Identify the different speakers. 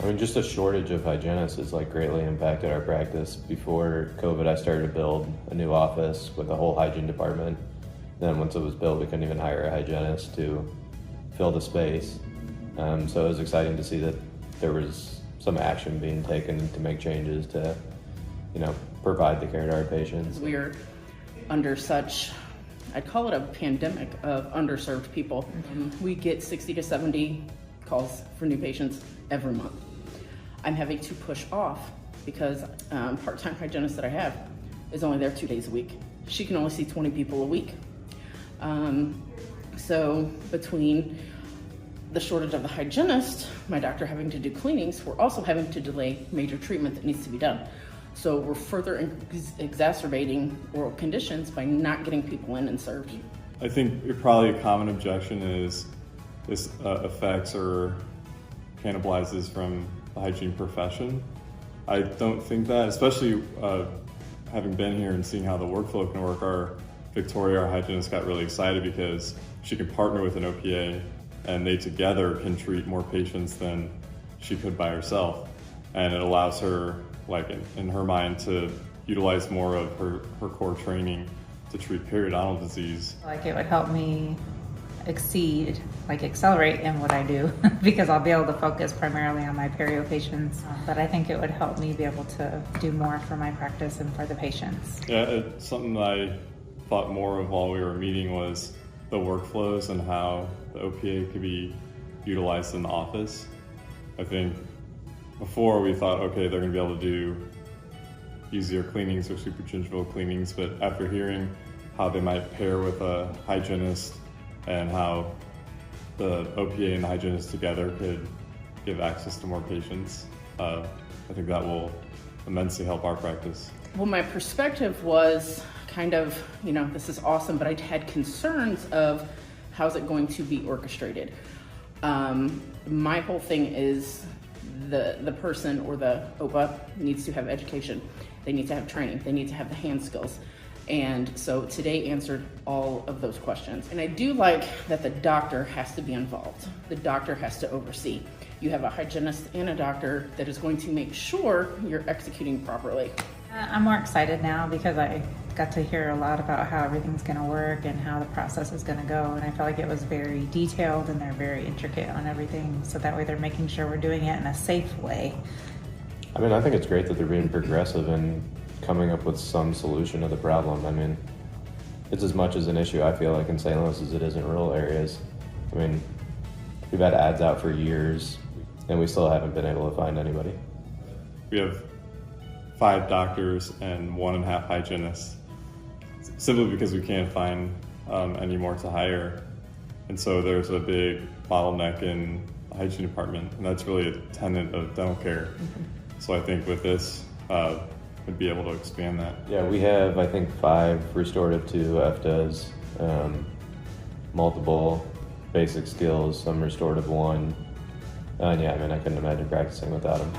Speaker 1: I mean, just a shortage of hygienists has like greatly impacted our practice. Before COVID, I started to build a new office with a whole hygiene department. Then once it was built, we couldn't even hire a hygienist to fill the space. So it was exciting to see that there was some action being taken to make changes to, provide the care to our patients.
Speaker 2: We're under such, I'd call it a pandemic of underserved people. We get 60 to 70 calls for new patients every month. I'm having to push off because part-time hygienist that I have is only there 2 days a week. She can only see 20 people a week. So between the shortage of the hygienist, my doctor having to do cleanings, we're also having to delay major treatment that needs to be done. So we're further exacerbating oral conditions by not getting people in and served.
Speaker 3: I think probably a common objection is this affects or cannibalizes from the hygiene profession. I don't think that, especially having been here and seeing how the workflow can work, Victoria, our hygienist, got really excited because she could partner with an OPA and they together can treat more patients than she could by herself. And it allows her, like in her mind, to utilize more of her core training to treat periodontal disease.
Speaker 4: Like it would help me accelerate in what I do because I'll be able to focus primarily on my perio patients. But I think it would help me be able to do more for my practice and for the patients.
Speaker 3: Yeah, something that I thought more of while we were meeting was the workflows and how the OPA could be utilized in the office. I think before we thought, okay, they're gonna be able to do easier cleanings or supergingival cleanings, but after hearing how they might pair with a hygienist and how the OPA and the hygienist together could give access to more patients, I think that will immensely help our practice.
Speaker 2: Well, my perspective was kind of, this is awesome, but I had concerns of how's it going to be orchestrated. My whole thing is the person or the OPA needs to have education. They need to have training. They need to have the hand skills. And so today answered all of those questions. And I do like that the doctor has to be involved. The doctor has to oversee. You have a hygienist and a doctor that is going to make sure you're executing properly.
Speaker 4: I'm more excited now because I got to hear a lot about how everything's going to work and how the process is going to go. And I felt like it was very detailed and they're very intricate on everything. So that way they're making sure we're doing it in a safe way.
Speaker 1: I mean, I think it's great that they're being progressive and coming up with some solution to the problem. I mean, it's as much as an issue, I feel like, in St. Louis as it is in rural areas. I mean, we've had ads out for years and we still haven't been able to find anybody.
Speaker 3: We have 5 doctors and 1.5 hygienists, simply because we can't find any more to hire. And so there's a big bottleneck in the hygiene department, and that's really a tenet of dental care. So I think with this, we'd be able to expand that.
Speaker 1: Yeah, we have, I think, 5 restorative 2 EFDAs, multiple basic skills, some restorative 1. And yeah, I mean, I couldn't imagine practicing without them.